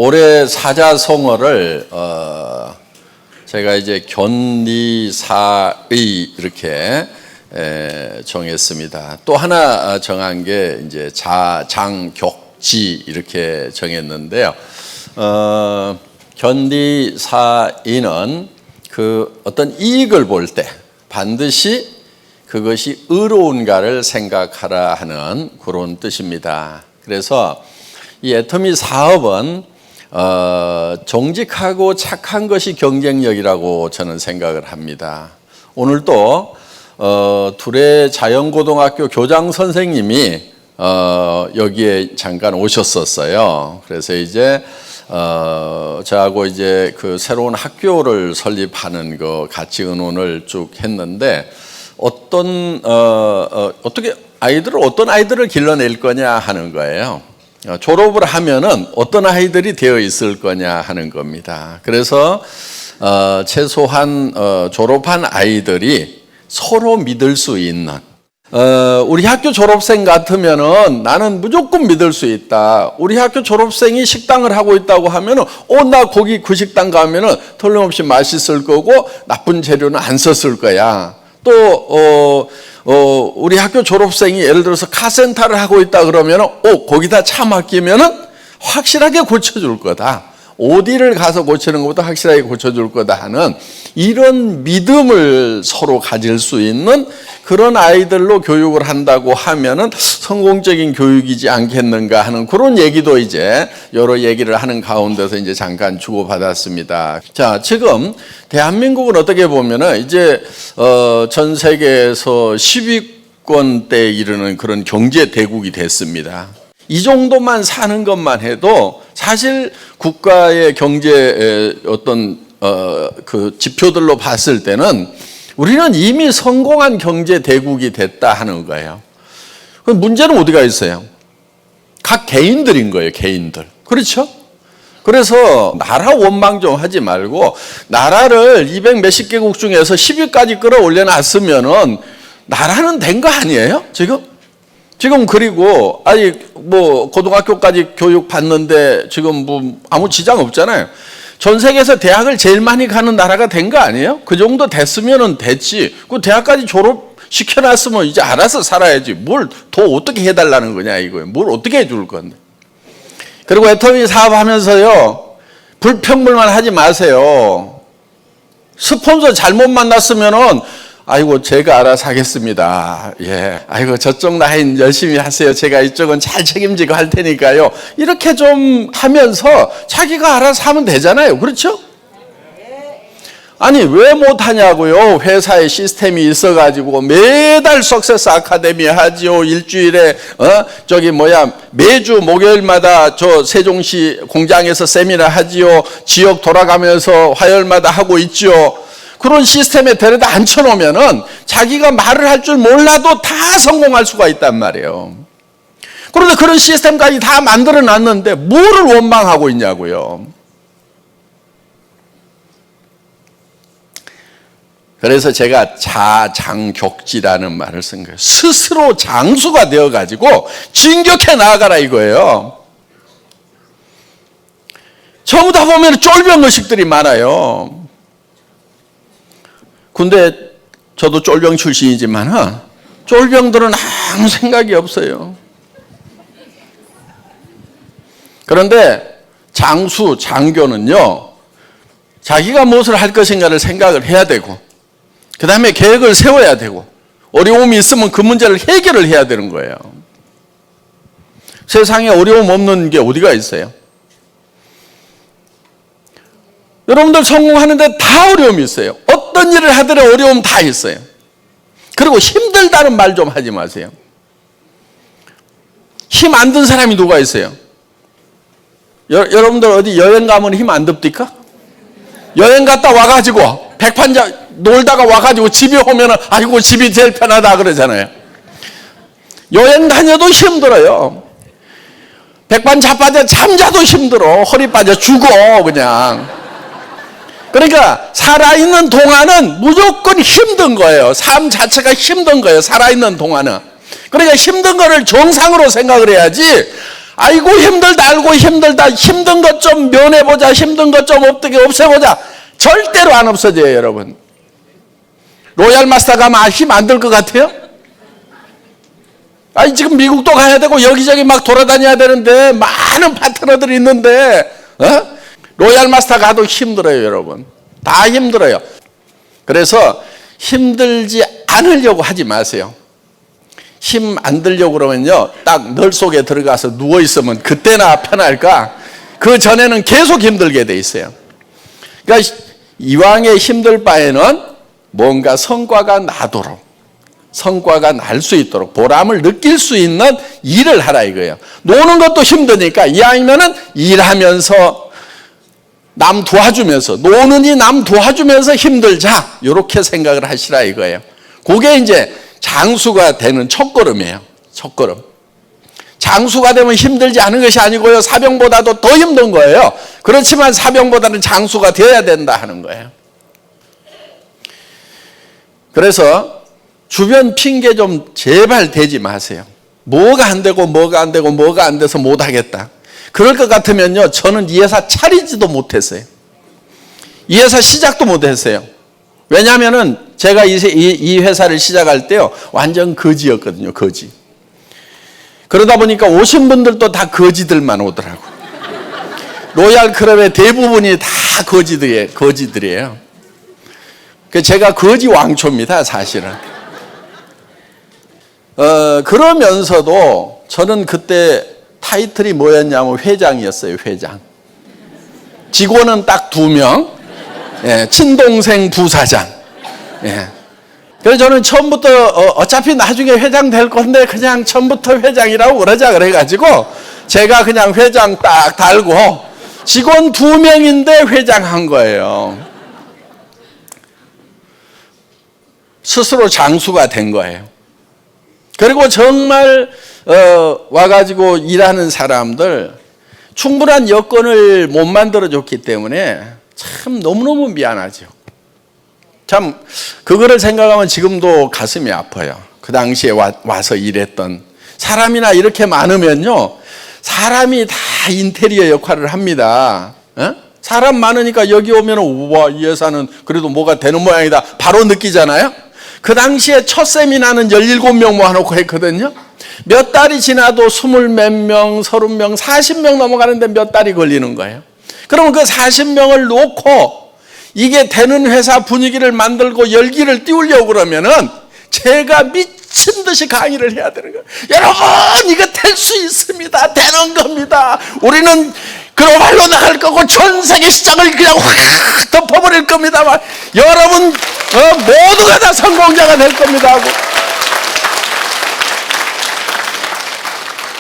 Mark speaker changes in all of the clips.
Speaker 1: 올해 사자성어를 제가 이제 견리사의 이렇게 정했습니다. 또 하나 정한 게 이제 자장격지 이렇게 정했는데요. 견리사의는 그 어떤 이익을 볼 때 반드시 그것이 의로운가를 생각하라 하는 그런 뜻입니다. 그래서 이 애터미 사업은 정직하고 착한 것이 경쟁력이라고 저는 생각을 합니다. 오늘도 둘의 자연고등학교 교장 선생님이 여기에 잠깐 오셨었어요. 그래서 이제 저하고 이제 그 새로운 학교를 설립하는 거 같이 의논을 쭉 했는데 어떻게 어떤 아이들을 길러낼 거냐 하는 거예요. 졸업을 하면은 어떤 아이들이 되어 있을 거냐 하는 겁니다. 그래서 최소한 졸업한 아이들이 서로 믿을 수 있는 우리 학교 졸업생 같으면은 나는 무조건 믿을 수 있다. 우리 학교 졸업생이 식당을 하고 있다고 하면은 나 거기 그 식당 가면은 틀림없이 맛있을 거고 나쁜 재료는 안 썼을 거야. 또 우리 학교 졸업생이 예를 들어서 카센터를 하고 있다 그러면은 거기다 차 맡기면은 확실하게 고쳐줄 거다. 어디를 가서 고치는 것보다 확실하게 고쳐줄 거다 하는 이런 믿음을 서로 가질 수 있는 그런 아이들로 교육을 한다고 하면은 성공적인 교육이지 않겠는가 하는 그런 얘기도 이제 여러 얘기를 하는 가운데서 이제 잠깐 주고받았습니다. 자, 지금 대한민국은 어떻게 보면은 이제 전 세계에서 10위권대에 이르는 그런 경제 대국이 됐습니다. 이 정도만 사는 것만 해도 사실 국가의 경제 어떤 그 지표들로 봤을 때는 우리는 이미 성공한 경제 대국이 됐다 하는 거예요. 그럼 문제는 어디가 있어요? 각 개인들인 거예요, 개인들. 그렇죠? 그래서 나라 원망 좀 하지 말고 나라를 200 몇십 개국 중에서 10위까지 끌어올려 놨으면은 나라는 된 거 아니에요? 지금 그리고 고등학교까지 교육 받는데 지금 아무 지장 없잖아요. 전 세계에서 대학을 제일 많이 가는 나라가 된 거 아니에요? 그 정도 됐으면은 됐지. 그 대학까지 졸업시켜놨으면 이제 알아서 살아야지. 뭘 더 어떻게 해달라는 거냐 이거예요. 뭘 어떻게 해줄 건데. 그리고 애터미 사업하면서요. 불평불만 하지 마세요. 스폰서 잘못 만났으면은 아이고 제가 알아서 하겠습니다. 예. 아이고 저쪽 라인 열심히 하세요. 제가 이쪽은 잘 책임지고 할 테니까요. 이렇게 좀 하면서 자기가 알아서 하면 되잖아요. 그렇죠? 아니 왜 못하냐고요. 회사에 시스템이 있어가지고 매달 석세스 아카데미 하지요. 일주일에 매주 목요일마다 저 세종시 공장에서 세미나 하지요. 지역 돌아가면서 화요일마다 하고 있지요. 그런 시스템에 데려다 앉혀놓으면은 자기가 말을 할 줄 몰라도 다 성공할 수가 있단 말이에요. 그런데 그런 시스템까지 다 만들어 놨는데 뭐를 원망하고 있냐고요. 그래서 제가 자장격지라는 말을 쓴 거예요. 스스로 장수가 되어가지고 진격해 나아가라 이거예요. 전부 다 보면 쫄병 의식들이 많아요. 근데 저도 쫄병 출신이지만 쫄병들은 아무 생각이 없어요. 그런데 장수, 장교는요. 자기가 무엇을 할 것인가를 생각을 해야 되고 그 다음에 계획을 세워야 되고 어려움이 있으면 그 문제를 해결을 해야 되는 거예요. 세상에 어려움 없는 게 어디가 있어요? 여러분들 성공하는데 다 어려움이 있어요. 어떤 일을 하더라도 어려움 다 있어요. 그리고 힘들다는 말 좀 하지 마세요. 힘 안 든 사람이 누가 있어요? 여러분들 어디 여행 가면 힘 안 듭니까? 여행 갔다 와가지고 백판자 놀다가 와가지고 집에 오면은 아이고 집이 제일 편하다 그러잖아요. 여행 다녀도 힘들어요. 백반 자빠져 잠자도 힘들어. 허리 빠져 죽어 그냥. 그러니까 살아있는 동안은 무조건 힘든 거예요. 삶 자체가 힘든 거예요. 살아있는 동안은. 그러니까 힘든 거를 정상으로 생각을 해야지 아이고 힘들다, 알고 힘들다, 힘든 것 좀 면해보자, 힘든 것 좀 어떻게 없애보자. 절대로 안 없어져요, 여러분. 로얄 마스터 가면 힘 안 들 것 같아요? 아니 지금 미국도 가야 되고 여기저기 막 돌아다녀야 되는데 많은 파트너들이 있는데 로얄 마스터 가도 힘들어요, 여러분. 다 힘들어요. 그래서 힘들지 않으려고 하지 마세요. 힘 안 들려고 그러면요, 딱 널 속에 들어가서 누워 있으면 그때나 편할까? 그 전에는 계속 힘들게 돼 있어요. 그러니까 이왕에 힘들 바에는 뭔가 성과가 나도록, 성과가 날 수 있도록, 보람을 느낄 수 있는 일을 하라 이거예요. 노는 것도 힘드니까 이왕이면은 일하면서 남 도와주면서, 노는이 남 도와주면서 힘들자, 이렇게 생각을 하시라 이거예요. 그게 이제 장수가 되는 첫걸음이에요. 첫걸음. 장수가 되면 힘들지 않은 것이 아니고요, 사병보다도 더 힘든 거예요. 그렇지만 사병보다는 장수가 되어야 된다 하는 거예요. 그래서 주변 핑계 좀 제발 대지 마세요. 뭐가 안 되고 뭐가 안 되고 뭐가 안 돼서 못 하겠다. 그럴 것 같으면요, 저는 이 회사 차리지도 못했어요. 이 회사 시작도 못했어요. 왜냐하면은 제가 이 회사를 시작할 때요, 완전 거지였거든요, 거지. 그러다 보니까 오신 분들도 다 거지들만 오더라고요. 로얄 클럽의 대부분이 다 거지들이에요. 제가 거지 왕초입니다, 사실은. 그러면서도 저는 그때 타이틀이 뭐였냐면 회장이었어요, 회장. 직원은 딱 2명, 예, 친동생 부사장. 예. 그래서 저는 처음부터 어차피 나중에 회장 될 건데 그냥 처음부터 회장이라고 그러자 그래가지고 제가 그냥 회장 딱 달고 직원 2명인데 회장한 거예요. 스스로 장수가 된 거예요. 그리고 정말 와가지고 일하는 사람들 충분한 여건을 못 만들어줬기 때문에 참 너무너무 미안하죠. 참 그거를 생각하면 지금도 가슴이 아파요. 그 당시에 와서 일했던 사람이나 이렇게 많으면요, 사람이 다 인테리어 역할을 합니다. 사람 많으니까 여기 오면 우와, 이 회사는 그래도 뭐가 되는 모양이다 바로 느끼잖아요. 그 당시에 첫 세미나는 17명 모아놓고 했거든요. 몇 달이 지나도 20몇 명, 30명, 40명 넘어가는데 몇 달이 걸리는 거예요. 그러면 그 40명을 놓고 이게 되는 회사 분위기를 만들고 열기를 띄우려고 그러면은 제가 미친 듯이 강의를 해야 되는 거예요. 여러분, 이거 될 수 있습니다. 되는 겁니다. 우리는 글로벌로 나갈 거고 전 세계 시장을 그냥 확 덮어버릴 겁니다. 여러분 모두가 다 성공자가 될 겁니다 하고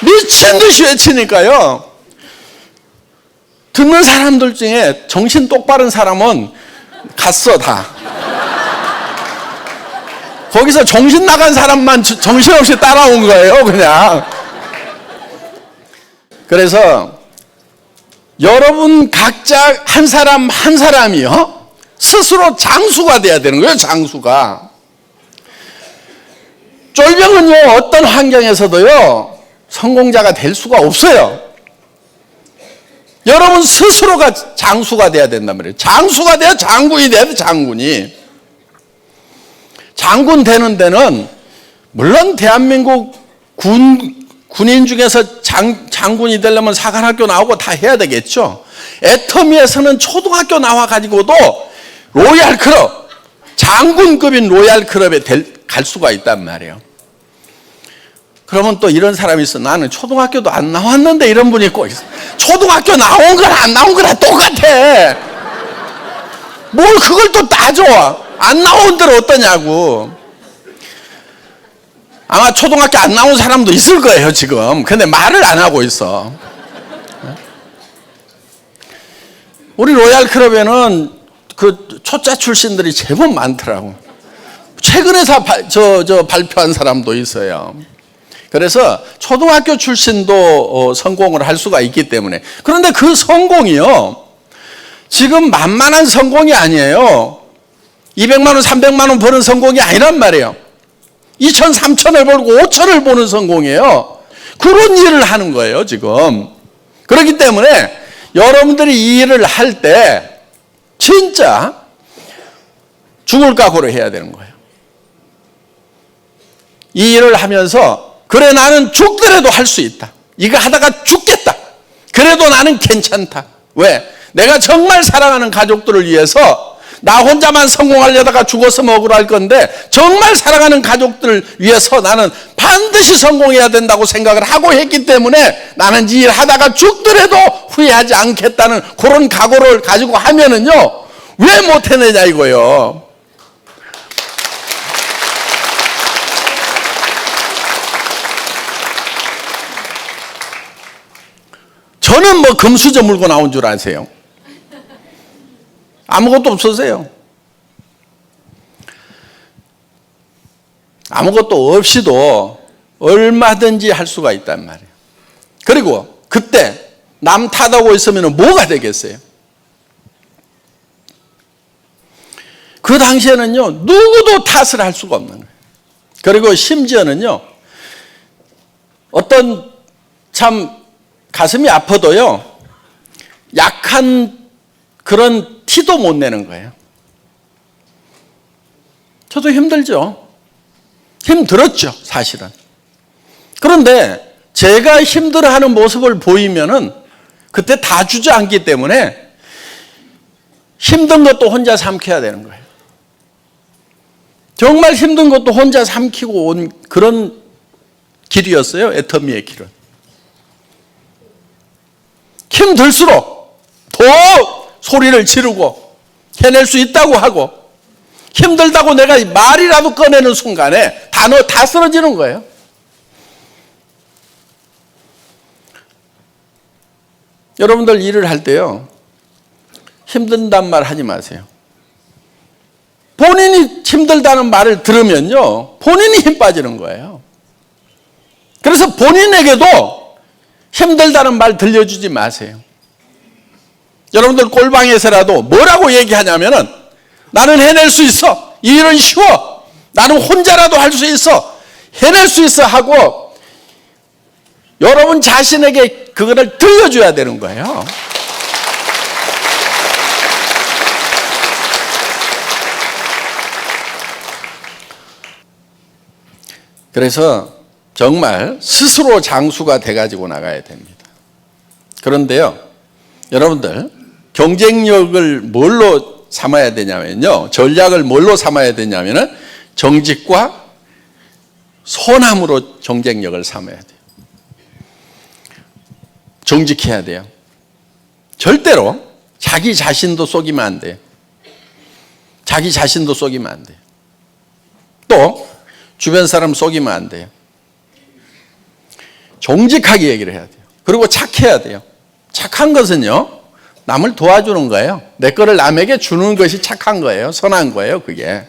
Speaker 1: 미친 듯이 외치니까요, 듣는 사람들 중에 정신 똑바른 사람은 갔어 다. 거기서 정신 나간 사람만 정신없이 따라온 거예요, 그냥. 그래서 여러분 각자 한 사람 한 사람이요, 스스로 장수가 돼야 되는 거예요, 장수가. 쫄병은요, 어떤 환경에서도요, 성공자가 될 수가 없어요. 여러분 스스로가 장수가 돼야 된단 말이에요. 장수가 돼야 장군이 돼야 돼, 장군이. 장군 되는 데는 물론 대한민국 군인 중에서 장군이 되려면 사관학교 나오고 다 해야 되겠죠. 애터미에서는 초등학교 나와가지고도 로얄 클럽, 장군급인 로얄 클럽에 갈 수가 있단 말이에요. 그러면 또 이런 사람이 있어. 나는 초등학교도 안 나왔는데, 이런 분이 꼭 있어. 초등학교 나온 거랑 안 나온 거랑 똑같아. 뭘 그걸 또 따져. 안 나온 데는 어떠냐고. 아마 초등학교 안 나온 사람도 있을 거예요, 지금. 근데 말을 안 하고 있어. 우리 로얄 클럽에는 그 초짜 출신들이 제법 많더라고. 최근에 발표한 사람도 있어요. 그래서 초등학교 출신도 성공을 할 수가 있기 때문에. 그런데 그 성공이요, 지금 만만한 성공이 아니에요. 200만 원, 300만 원 버는 성공이 아니란 말이에요. 2천, 3천을 벌고 5천을 버는 성공이에요. 그런 일을 하는 거예요, 지금. 그렇기 때문에 여러분들이 이 일을 할 때 진짜 죽을 각오로 해야 되는 거예요. 이 일을 하면서 그래 나는 죽더라도 할 수 있다. 이거 하다가 죽겠다. 그래도 나는 괜찮다. 왜? 내가 정말 사랑하는 가족들을 위해서 나 혼자만 성공하려다가 죽었으면 억울할 건데 정말 사랑하는 가족들을 위해서 나는 반드시 성공해야 된다고 생각을 하고 했기 때문에 나는 이 일 하다가 죽더라도 후회하지 않겠다는 그런 각오를 가지고 하면은요, 왜 못해내냐 이거요. 저는 뭐 금수저 물고 나온 줄 아세요? 아무것도 없으세요. 아무것도 없이도 얼마든지 할 수가 있단 말이에요. 그리고 그때 남 탓하고 있으면 뭐가 되겠어요? 그 당시에는요, 누구도 탓을 할 수가 없는 거예요. 그리고 심지어는요, 어떤 참 가슴이 아파도요, 약한 그런 티도 못 내는 거예요. 저도 힘들죠. 힘들었죠, 사실은. 그런데 제가 힘들어하는 모습을 보이면은 그때 다 주저앉기 때문에 힘든 것도 혼자 삼켜야 되는 거예요. 정말 힘든 것도 혼자 삼키고 온 그런 길이었어요, 애터미의 길은. 힘들수록 더 소리를 지르고 해낼 수 있다고 하고, 힘들다고 내가 말이라도 꺼내는 순간에 단어 다 쓰러지는 거예요. 여러분들 일을 할 때요, 힘든단 말 하지 마세요. 본인이 힘들다는 말을 들으면요, 본인이 힘 빠지는 거예요. 그래서 본인에게도 힘들다는 말 들려주지 마세요. 여러분들 꼴방에서라도 뭐라고 얘기하냐면은 나는 해낼 수 있어. 이 일은 쉬워. 나는 혼자라도 할 수 있어. 해낼 수 있어 하고 여러분 자신에게 그거를 들려줘야 되는 거예요. 그래서 정말 스스로 장수가 돼가지고 나가야 됩니다. 그런데요, 여러분들 경쟁력을 뭘로 삼아야 되냐면요, 전략을 뭘로 삼아야 되냐면은 정직과 선함으로 경쟁력을 삼아야 돼요. 정직해야 돼요. 절대로 자기 자신도 속이면 안 돼요. 자기 자신도 속이면 안 돼요. 또 주변 사람 속이면 안 돼요. 정직하게 얘기를 해야 돼요. 그리고 착해야 돼요. 착한 것은요, 남을 도와주는 거예요. 내 거를 남에게 주는 것이 착한 거예요. 선한 거예요, 그게.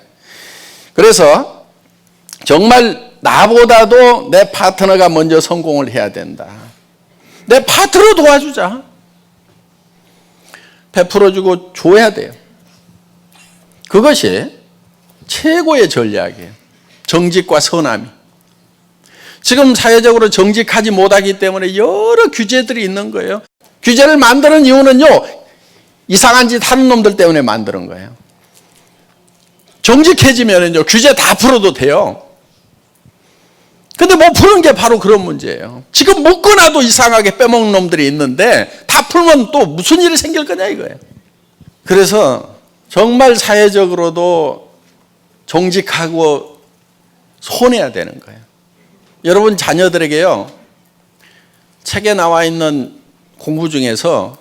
Speaker 1: 그래서 정말 나보다도 내 파트너가 먼저 성공을 해야 된다. 내 파트너 도와주자. 베풀어주고 줘야 돼요. 그것이 최고의 전략이에요. 정직과 선함이. 지금 사회적으로 정직하지 못하기 때문에 여러 규제들이 있는 거예요. 규제를 만드는 이유는요, 이상한 짓 하는 놈들 때문에 만드는 거예요. 정직해지면은요, 규제 다 풀어도 돼요. 근데 못 푸는 게 바로 그런 문제예요. 지금 묶어놔도 이상하게 빼먹는 놈들이 있는데 다 풀면 또 무슨 일이 생길 거냐 이거예요. 그래서 정말 사회적으로도 정직하고 손해야 되는 거예요. 여러분 자녀들에게요, 책에 나와 있는 공부 중에서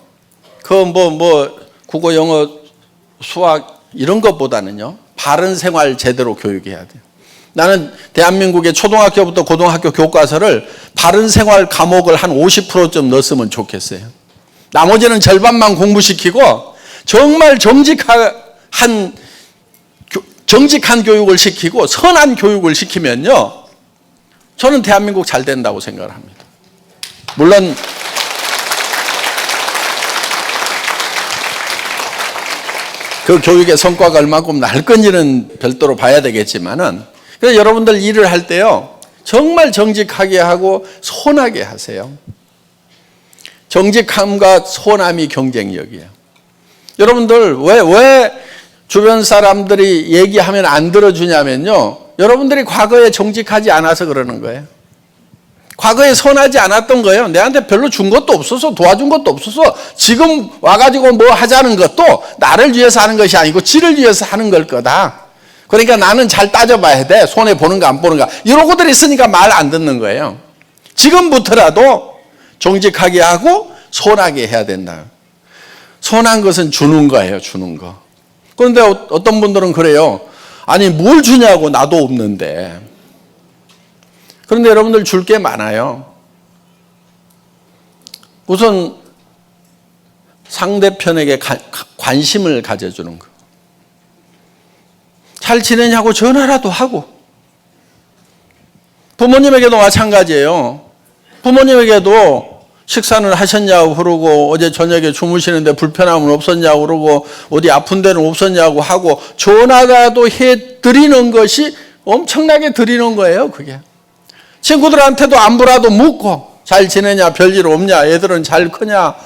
Speaker 1: 국어, 영어, 수학 이런 것보다는요, 바른 생활 제대로 교육해야 돼요. 나는 대한민국의 초등학교부터 고등학교 교과서를 바른 생활 과목을 한 50%좀 넣었으면 좋겠어요. 나머지는 절반만 공부시키고 정말 정직한 교육을 시키고 선한 교육을 시키면요, 저는 대한민국 잘 된다고 생각을 합니다. 물론 그 교육의 성과가 얼마큼 날 건지는 별도로 봐야 되겠지만은, 그래서 여러분들 일을 할 때요, 정말 정직하게 하고 선하게 하세요. 정직함과 선함이 경쟁력이에요. 여러분들 왜 주변 사람들이 얘기하면 안 들어주냐면요, 여러분들이 과거에 정직하지 않아서 그러는 거예요. 과거에 선하지 않았던 거예요. 내한테 별로 준 것도 없어서, 도와준 것도 없어서 지금 와가지고 뭐 하자는 것도 나를 위해서 하는 것이 아니고 지를 위해서 하는 걸 거다. 그러니까 나는 잘 따져봐야 돼. 손해보는가 안 보는가. 이런 것들이 있으니까 말 안 듣는 거예요. 지금부터라도 정직하게 하고 선하게 해야 된다. 선한 것은 주는 거예요. 주는 거. 그런데 어떤 분들은 그래요. 아니 뭘 주냐고, 나도 없는데. 그런데 여러분들 줄 게 많아요. 우선 상대편에게 관심을 가져주는 거. 잘 지내냐고 전화라도 하고. 부모님에게도 마찬가지예요. 부모님에게도 식사는 하셨냐고 그러고, 어제 저녁에 주무시는데 불편함은 없었냐고 그러고, 어디 아픈 데는 없었냐고 하고, 전화라도 해드리는 것이 엄청나게 드리는 거예요, 그게. 친구들한테도 안부라도 묻고, 잘 지내냐, 별일 없냐, 애들은 잘 크냐,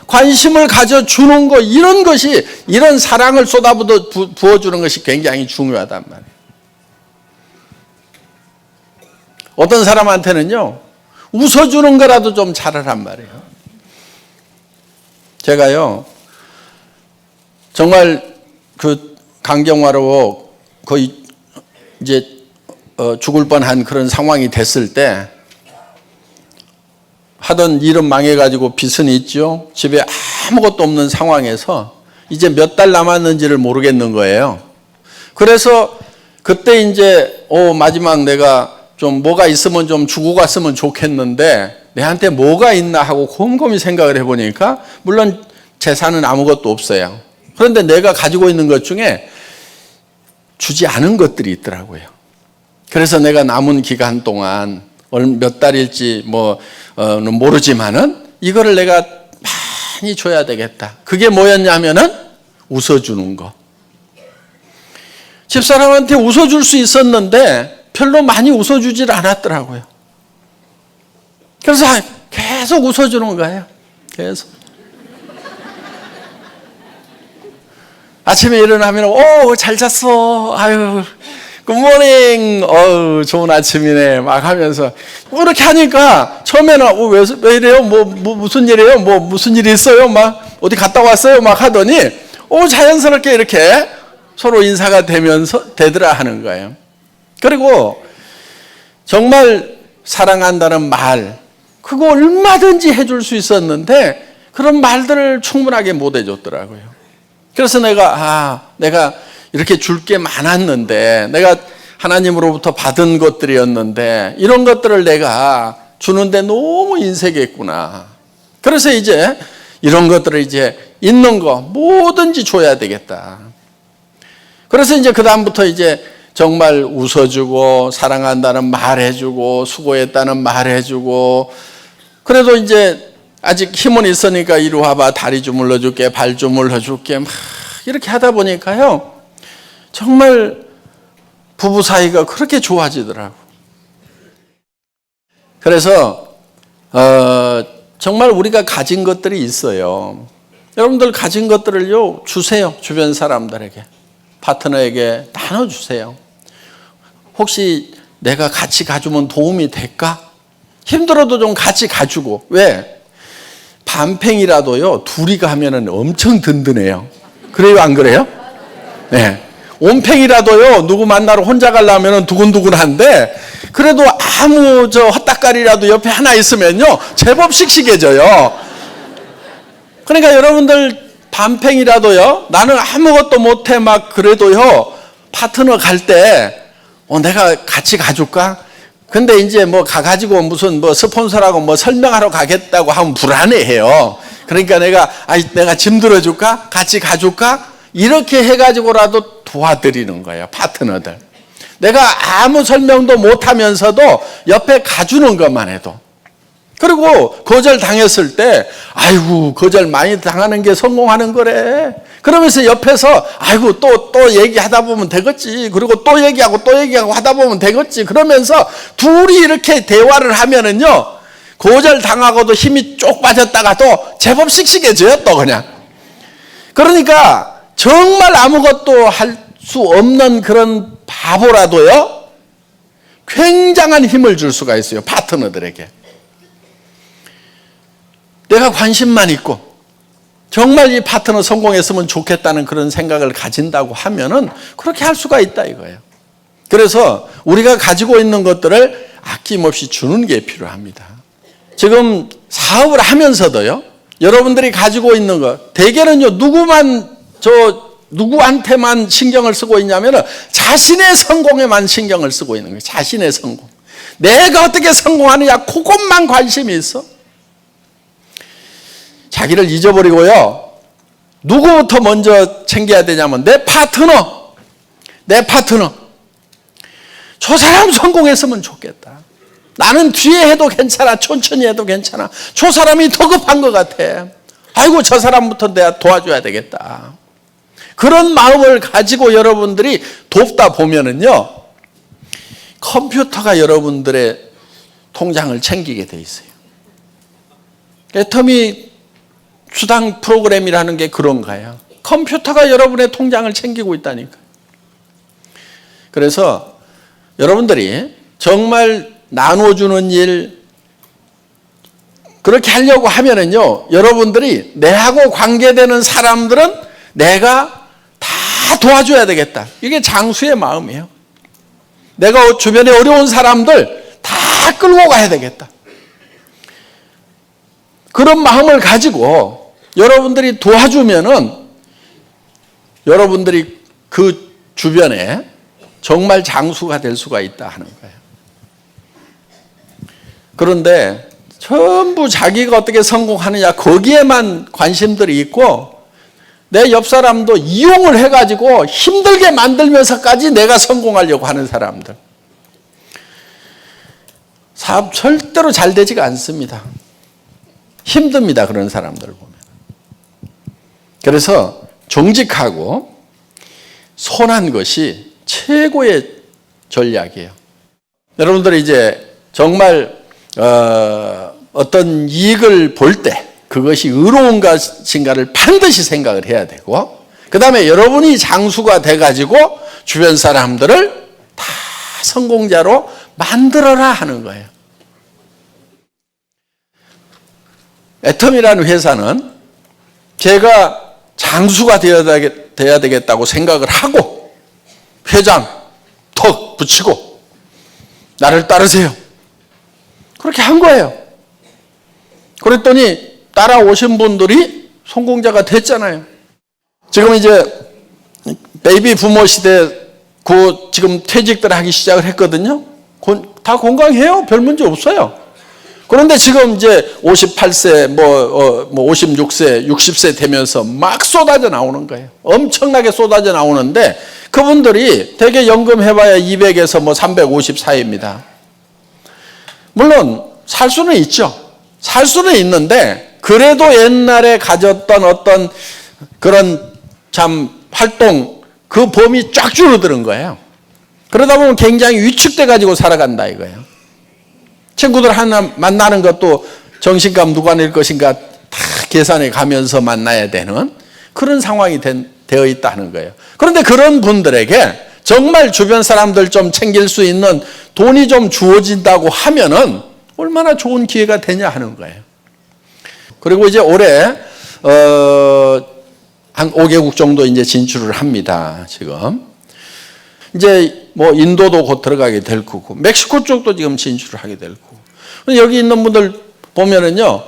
Speaker 1: 관심을 가져주는 거, 이런 것이, 이런 사랑을 부어주는 것이 굉장히 중요하단 말이에요. 어떤 사람한테는요, 웃어주는 거라도 좀 잘하란 말이에요. 제가요, 정말 그 강경화로 거의 이제 죽을 뻔한 그런 상황이 됐을 때, 하던 일은 망해가지고 빚은 있죠. 집에 아무것도 없는 상황에서 이제 몇 달 남았는지를 모르겠는 거예요. 그래서 그때 이제 마지막 내가 좀 뭐가 있으면 좀 주고 갔으면 좋겠는데 내한테 뭐가 있나 하고 곰곰이 생각을 해보니까, 물론 재산은 아무것도 없어요. 그런데 내가 가지고 있는 것 중에 주지 않은 것들이 있더라고요. 그래서 내가 남은 기간 동안 몇 달일지 모르지만은 이거를 내가 많이 줘야 되겠다. 그게 뭐였냐면은 웃어주는 거. 집사람한테 웃어줄 수 있었는데 별로 많이 웃어주질 않았더라고요. 그래서 계속 웃어주는 거예요. 계속. 아침에 일어나면 잘 잤어. 아유, 굿모닝. 좋은 아침이네. 막 하면서 그렇게 하니까 처음에는 왜 이래요? 무슨 일이에요? 무슨 일이 있어요? 막 어디 갔다 왔어요? 막 하더니 자연스럽게 이렇게 서로 인사가 되더라 하는 거예요. 그리고 정말 사랑한다는 말, 그거 얼마든지 해줄 수 있었는데 그런 말들을 충분하게 못 해줬더라고요. 그래서 내가 이렇게 줄 게 많았는데, 내가 하나님으로부터 받은 것들이었는데 이런 것들을 내가 주는데 너무 인색했구나. 그래서 이제 이런 것들을 이제 있는 거 뭐든지 줘야 되겠다. 그래서 이제 그다음부터 이제 정말 웃어주고, 사랑한다는 말 해주고, 수고했다는 말 해주고, 그래도 이제 아직 힘은 있으니까 이리 와봐, 다리 주물러 줄게, 발 주물러 줄게, 막 이렇게 하다 보니까요, 정말 부부 사이가 그렇게 좋아지더라고. 그래서 정말 우리가 가진 것들이 있어요. 여러분들 가진 것들을요, 주세요. 주변 사람들에게, 파트너에게 나눠주세요. 혹시 내가 같이 가주면 도움이 될까? 힘들어도 좀 같이 가주고. 왜? 반팽이라도요, 둘이 가면은 엄청 든든해요. 그래요, 안 그래요? 네. 온팽이라도요, 누구 만나러 혼자 가려면 두근두근한데, 그래도 아무 헛다까리라도 옆에 하나 있으면요, 제법 씩씩해져요. 그러니까 여러분들 반팽이라도요, 나는 아무것도 못해 막 그래도요, 파트너 갈 때, 내가 같이 가줄까? 근데 이제 가가지고 무슨 스폰서라고 설명하러 가겠다고 하면 불안해해요. 그러니까 내가 짐 들어줄까? 같이 가줄까? 이렇게 해가지고라도 도와드리는 거예요, 파트너들. 내가 아무 설명도 못하면서도 옆에 가주는 것만 해도. 그리고 거절 당했을 때 아이고 거절 많이 당하는 게 성공하는 거래. 그러면서 옆에서 아이고 또 얘기하다 보면 되겠지. 그리고 또 얘기하고 하다 보면 되겠지. 그러면서 둘이 이렇게 대화를 하면은요. 거절 당하고도 힘이 쪽 빠졌다가도 제법 씩씩해져요 또 그냥. 그러니까 정말 아무것도 할 수 없는 그런 바보라도요. 굉장한 힘을 줄 수가 있어요. 파트너들에게. 내가 관심만 있고 정말 이 파트너 성공했으면 좋겠다는 그런 생각을 가진다고 하면은 그렇게 할 수가 있다 이거예요. 그래서 우리가 가지고 있는 것들을 아낌없이 주는 게 필요합니다. 지금 사업을 하면서도요. 여러분들이 가지고 있는 것 대개는요. 누구한테만 신경을 쓰고 있냐면은 자신의 성공에만 신경을 쓰고 있는 거예요. 자신의 성공. 내가 어떻게 성공하느냐 그것만 관심이 있어. 자기를 잊어버리고요. 누구부터 먼저 챙겨야 되냐면 내 파트너. 저 사람 성공했으면 좋겠다. 나는 뒤에 해도 괜찮아. 천천히 해도 괜찮아. 저 사람이 더 급한 것 같아. 아이고 저 사람부터 내가 도와줘야 되겠다. 그런 마음을 가지고 여러분들이 돕다 보면은요. 컴퓨터가 여러분들의 통장을 챙기게 돼 있어요. 애터미 수당 프로그램이라는 게 그런가요? 컴퓨터가 여러분의 통장을 챙기고 있다니까요. 그래서 여러분들이 정말 나눠주는 일 그렇게 하려고 하면은요. 여러분들이 내하고 관계되는 사람들은 내가 다 도와줘야 되겠다. 이게 장수의 마음이에요. 내가 주변에 어려운 사람들 다 끌고 가야 되겠다. 그런 마음을 가지고 여러분들이 도와주면은 여러분들이 그 주변에 정말 장수가 될 수가 있다 하는 거예요. 그런데 전부 자기가 어떻게 성공하느냐 거기에만 관심들이 있고 내 옆 사람도 이용을 해가지고 힘들게 만들면서까지 내가 성공하려고 하는 사람들. 사업 절대로 잘 되지가 않습니다. 힘듭니다. 그런 사람들을 보면. 그래서 정직하고 선한 것이 최고의 전략이에요. 여러분들이 이제 정말 어떤 이익을 볼 때 그것이 의로운 것인가를 반드시 생각을 해야 되고 그 다음에 여러분이 장수가 돼가지고 주변 사람들을 다 성공자로 만들어라 하는 거예요. 애텀이라는 회사는 제가 장수가 되어야 되겠다고 생각을 하고 회장 턱 붙이고 나를 따르세요. 그렇게 한 거예요. 그랬더니 따라오신 분들이 성공자가 됐잖아요. 지금 이제 베이비 부모 시대 지금 퇴직들 하기 시작을 했거든요. 다 건강해요. 별 문제 없어요. 그런데 지금 이제 58세, 56세, 60세 되면서 막 쏟아져 나오는 거예요. 엄청나게 쏟아져 나오는데 그분들이 대개 연금 해봐야 200에서 350 사이입니다. 물론 살 수는 있죠. 살 수는 있는데 그래도 옛날에 가졌던 어떤 그런 참 활동 그 범위 쫙 줄어드는 거예요. 그러다 보면 굉장히 위축돼 가지고 살아간다 이거예요. 친구들 하나 만나는 것도 정신값 누가 낼 것인가 다 계산해 가면서 만나야 되는 그런 상황이 되어 있다는 거예요. 그런데 그런 분들에게 정말 주변 사람들 좀 챙길 수 있는 돈이 좀 주어진다고 하면은 얼마나 좋은 기회가 되냐 하는 거예요. 그리고 이제 올해 한 5개국 정도 이제 진출을 합니다. 지금 이제 인도도 곧 들어가게 될 거고 멕시코 쪽도 지금 진출을 하게 될 거고 여기 있는 분들 보면은요.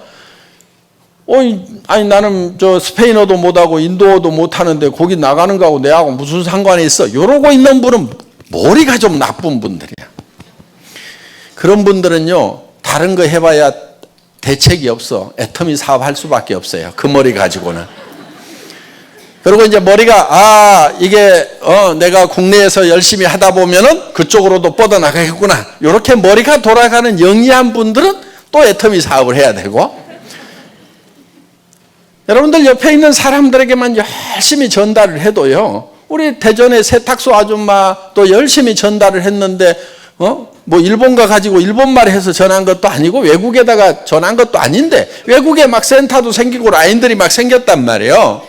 Speaker 1: 아니 나는 스페인어도 못하고 인도어도 못하는데 거기 나가는 거하고 내하고 무슨 상관이 있어? 이러고 있는 분은 머리가 좀 나쁜 분들이야. 그런 분들은요. 다른 거 해봐야 대책이 없어. 애터미 사업할 수밖에 없어요. 그 머리 가지고는. 그리고 이제 머리가 이게 내가 국내에서 열심히 하다 보면은 그쪽으로도 뻗어나가겠구나. 이렇게 머리가 돌아가는 영리한 분들은 또 애터미 사업을 해야 되고. 여러분들 옆에 있는 사람들에게만 열심히 전달을 해도요, 우리 대전의 세탁소 아줌마 또 열심히 전달을 했는데 뭐 일본가 가지고 일본말 해서 전한 것도 아니고 외국에다가 전한 것도 아닌데 외국에 막 센터도 생기고 라인들이 막 생겼단 말이에요.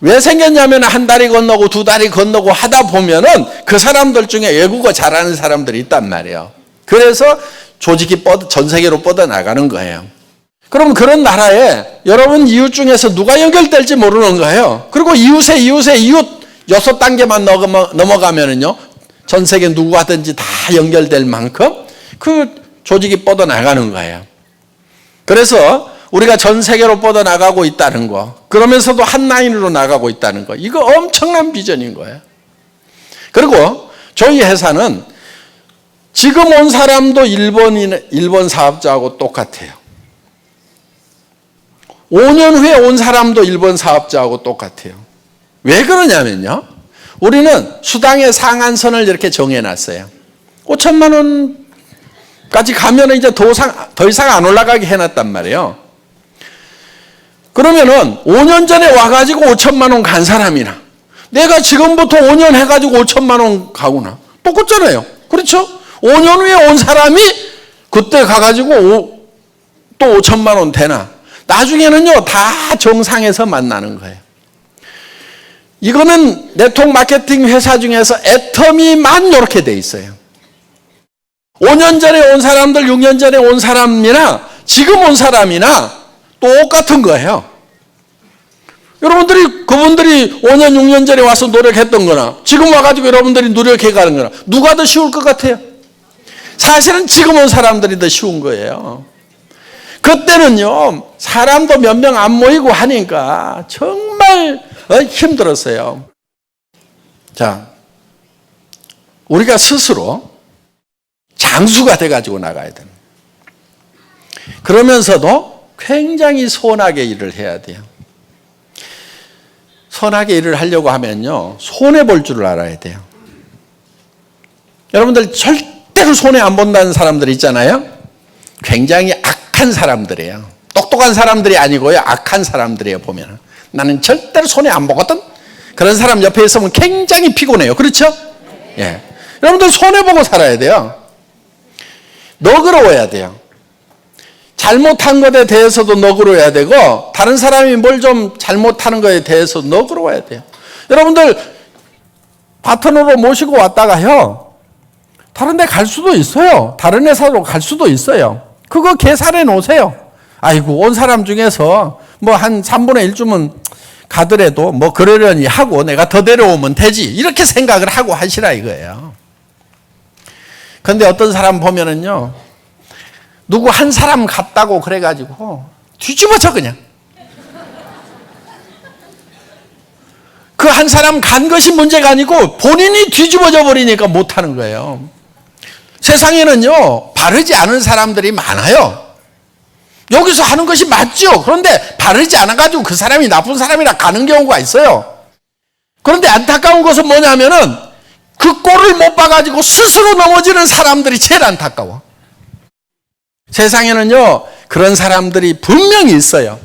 Speaker 1: 왜 생겼냐면 한 다리 건너고 두 다리 건너고 하다 보면은 그 사람들 중에 외국어 잘하는 사람들이 있단 말이에요. 그래서 조직이 전 세계로 뻗어나가는 거예요. 그럼 그런 나라에 여러분 이웃 중에서 누가 연결될지 모르는 거예요. 그리고 이웃의 이웃 6단계만 넘어가면은요, 전 세계 누구하든지 다 연결될 만큼 그 조직이 뻗어나가는 거예요. 그래서 우리가 전 세계로 뻗어나가고 있다는 거, 그러면서도 한 라인으로 나가고 있다는 거, 이거 엄청난 비전인 거예요. 그리고 저희 회사는 지금 온 사람도 일본 사업자하고 똑같아요. 5년 후에 온 사람도 일본 사업자하고 똑같아요. 왜 그러냐면요, 우리는 수당의 상한선을 이렇게 정해놨어요. 5천만 원까지 가면 이제 더 이상 안 올라가게 해놨단 말이에요. 그러면은 5년 전에 와가지고 5천만 원 간 사람이나 내가 지금부터 5년 해가지고 5천만 원 가구나 똑같잖아요. 그렇죠? 5년 후에 온 사람이 그때 가가지고 또 5천만 원 되나? 나중에는요, 다 정상에서 만나는 거예요. 이거는 네트워크 마케팅 회사 중에서 애터미만 이렇게 돼 있어요. 5년 전에 온 사람들, 6년 전에 온 사람이나 지금 온 사람이나 똑같은 거예요. 여러분들이 그분들이 5년, 6년 전에 와서 노력했던 거나 지금 와가지고 여러분들이 노력해 가는 거나 누가 더 쉬울 것 같아요? 사실은 지금 온 사람들이 더 쉬운 거예요. 그때는요, 사람도 몇 명 안 모이고 하니까 정말 힘들었어요. 자, 우리가 스스로 장수가 돼가지고 나가야 됩니다. 그러면서도 굉장히 선하게 일을 해야 돼요. 선하게 일을 하려고 하면요, 손해볼 줄을 알아야 돼요. 여러분들 절대로 손해 안 본다는 사람들 있잖아요. 굉장히 악한 사람들이에요. 똑똑한 사람들이 아니고요, 악한 사람들이에요. 보면 나는 절대로 손해 안 보거든. 그런 사람 옆에 있으면 굉장히 피곤해요. 그렇죠? 예. 여러분들 손해 보고 살아야 돼요. 너그러워야 돼요. 잘못한 것에 대해서도 너그러워야 되고 다른 사람이 뭘 좀 잘못하는 것에 대해서 너그러워야 돼요. 여러분들 파트너로 모시고 왔다가요, 다른 데 갈 수도 있어요. 다른 회사로 갈 수도 있어요. 그거 계산해 놓으세요. 아이고, 온 사람 중에서 뭐 한 3분의 1 주면 가더라도 뭐 그러려니 하고 내가 더 데려오면 되지, 이렇게 생각을 하고 하시라 이거예요. 그런데 어떤 사람 보면은요, 누구 한 사람 갔다고 그래가지고 뒤집어져 그냥. 그 한 사람 간 것이 문제가 아니고 본인이 뒤집어져 버리니까 못하는 거예요. 세상에는요, 바르지 않은 사람들이 많아요. 여기서 하는 것이 맞죠. 그런데 바르지 않아가지고 그 사람이 나쁜 사람이라 가는 경우가 있어요. 그런데 안타까운 것은 뭐냐면은 그 꼴을 못 봐가지고 스스로 넘어지는 사람들이 제일 안타까워. 세상에는요, 그런 사람들이 분명히 있어요.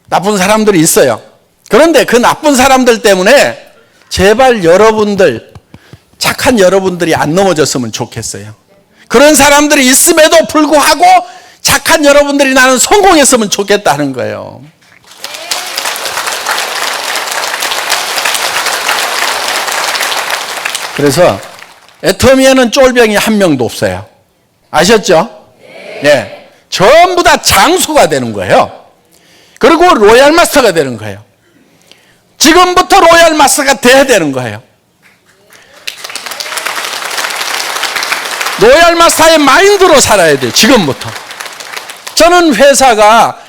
Speaker 1: 나쁜 사람들이 있어요. 그런데 그 나쁜 사람들 때문에 제발 여러분들, 착한 여러분들이 안 넘어졌으면 좋겠어요. 그런 사람들이 있음에도 불구하고 착한 여러분들이 나는 성공했으면 좋겠다는 거예요. 그래서 애터미에는 쫄병이 한 명도 없어요. 아셨죠? 네. 전부 다 장수가 되는 거예요. 그리고 로얄 마스터가 되는 거예요. 지금부터 로얄 마스터가 돼야 되는 거예요. 로얄 마스터의 마인드로 살아야 돼요. 지금부터. 저는 회사가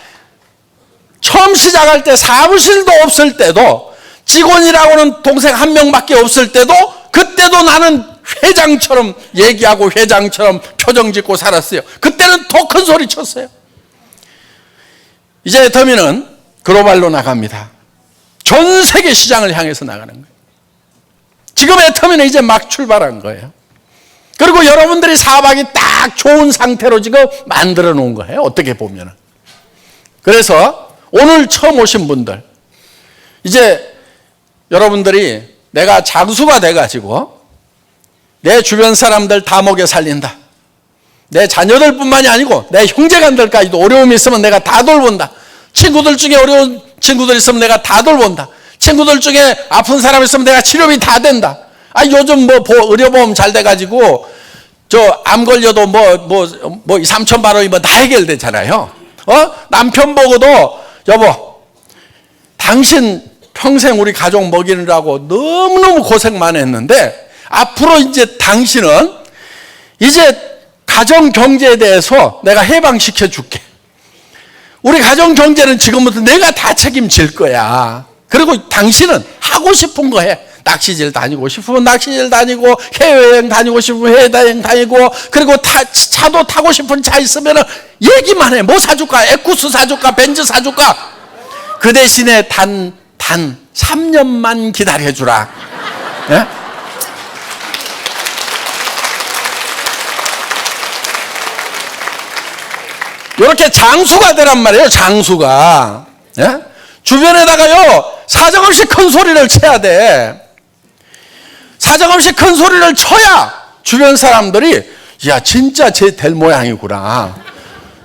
Speaker 1: 처음 시작할 때 사무실도 없을 때도, 직원이라고는 동생 한 명밖에 없을 때도, 그때도 나는 회장처럼 얘기하고 회장처럼 표정 짓고 살았어요. 그때는 더 큰 소리 쳤어요. 이제 애터미는 글로벌로 나갑니다. 전 세계 시장을 향해서 나가는 거예요. 지금 애터미는 이제 막 출발한 거예요. 그리고 여러분들이 사방이 딱 좋은 상태로 지금 만들어 놓은 거예요. 어떻게 보면은. 그래서 오늘 처음 오신 분들, 이제 여러분들이 내가 장수가 돼가지고 내 주변 사람들 다 먹여 살린다. 내 자녀들뿐만이 아니고 내 형제간들까지도 어려움이 있으면 내가 다 돌본다. 친구들 중에 어려운 친구들 있으면 내가 다 돌본다. 친구들 중에 아픈 사람 있으면 내가 치료비 다 된다. 요즘 의료보험 잘 돼가지고 암 걸려도 2, 3천 원이면 다 해결되잖아요. 남편 보고도 여보, 당신 평생 우리 가족 먹이느라고 너무너무 고생만 했는데 앞으로 이제 당신은 이제 가정 경제에 대해서 내가 해방시켜 줄게. 우리 가정 경제는 지금부터 내가 다 책임질 거야. 그리고 당신은 하고 싶은 거 해. 낚시질 다니고 싶으면 낚시질 다니고, 해외여행 다니고 싶으면 해외여행 다니고, 그리고 차도 타고 싶은 차 있으면 얘기만 해. 뭐 사줄까? 에쿠스 사줄까? 벤츠 사줄까? 그 대신에 단 3년만 기다려주라. 예? 이렇게 장수가 되란 말이에요. 장수가. 예? 주변에다가요, 사정없이 큰 소리를 쳐야 돼. 사정없이 큰 소리를 쳐야 주변 사람들이 야, 진짜 쟤 될 모양이구나.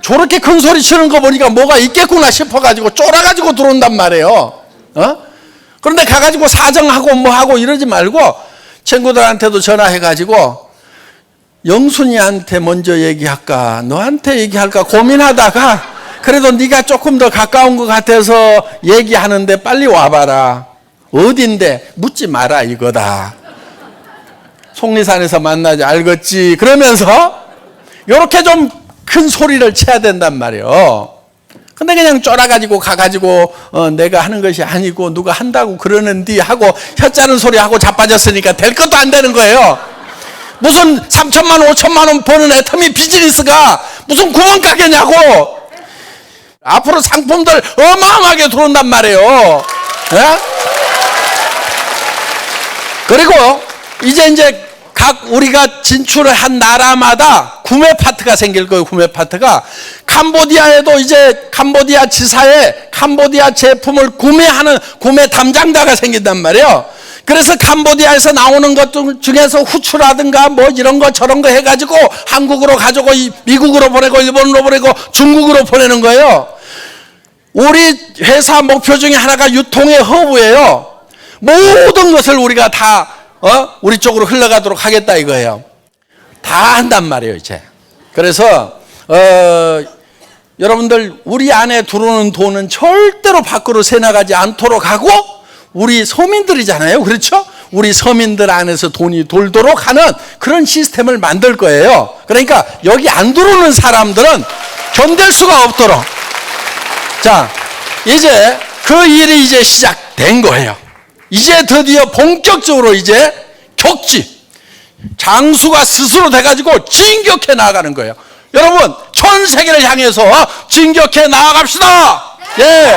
Speaker 1: 저렇게 큰 소리 치는 거 보니까 뭐가 있겠구나 싶어가지고 쫄아가지고 들어온단 말이에요. 그런데 가가지고 사정하고 뭐하고 이러지 말고 친구들한테도 전화해가지고 영순이한테 먼저 얘기할까 너한테 얘기할까 고민하다가 그래도 네가 조금 더 가까운 것 같아서 얘기하는데 빨리 와봐라. 어딘데? 묻지 마라 이거다. 속리산에서 만나지 알겠지? 그러면서 이렇게 좀 큰 소리를 쳐야 된단 말이에요. 근데 그냥 쫄아가지고 가가지고 내가 하는 것이 아니고 누가 한다고 그러는디 하고 혀 짜는 소리하고 자빠졌으니까 될 것도 안 되는 거예요. 무슨 3천만 원 5천만 원 버는 애터미 비즈니스가 무슨 구멍가게냐고. 앞으로 상품들 어마어마하게 들어온단 말이에요. 예? 그리고 이제 각 우리가 진출을 한 나라마다 구매 파트가 생길 거예요. 구매 파트가. 캄보디아에도 이제 캄보디아 지사에 캄보디아 제품을 구매하는 구매 담당자가 생긴단 말이에요. 그래서 캄보디아에서 나오는 것 중에서 후추라든가 뭐 이런 거 저런 거 해가지고 한국으로 가지고 미국으로 보내고 일본으로 보내고 중국으로 보내는 거예요. 우리 회사 목표 중에 하나가 유통의 허브예요. 모든 것을 우리가 다 우리 쪽으로 흘러가도록 하겠다 이거예요. 다 한단 말이에요 이제. 그래서 여러분들 우리 안에 들어오는 돈은 절대로 밖으로 새나가지 않도록 하고 우리 서민들이잖아요. 그렇죠? 우리 서민들 안에서 돈이 돌도록 하는 그런 시스템을 만들 거예요. 그러니까 여기 안 들어오는 사람들은 견딜 수가 없도록. 자, 이제 그 일이 이제 시작된 거예요. 이제 드디어 본격적으로 이제 격지 장수가 스스로 돼가지고 진격해 나아가는 거예요. 여러분 전 세계를 향해서 진격해 나아갑시다. 예.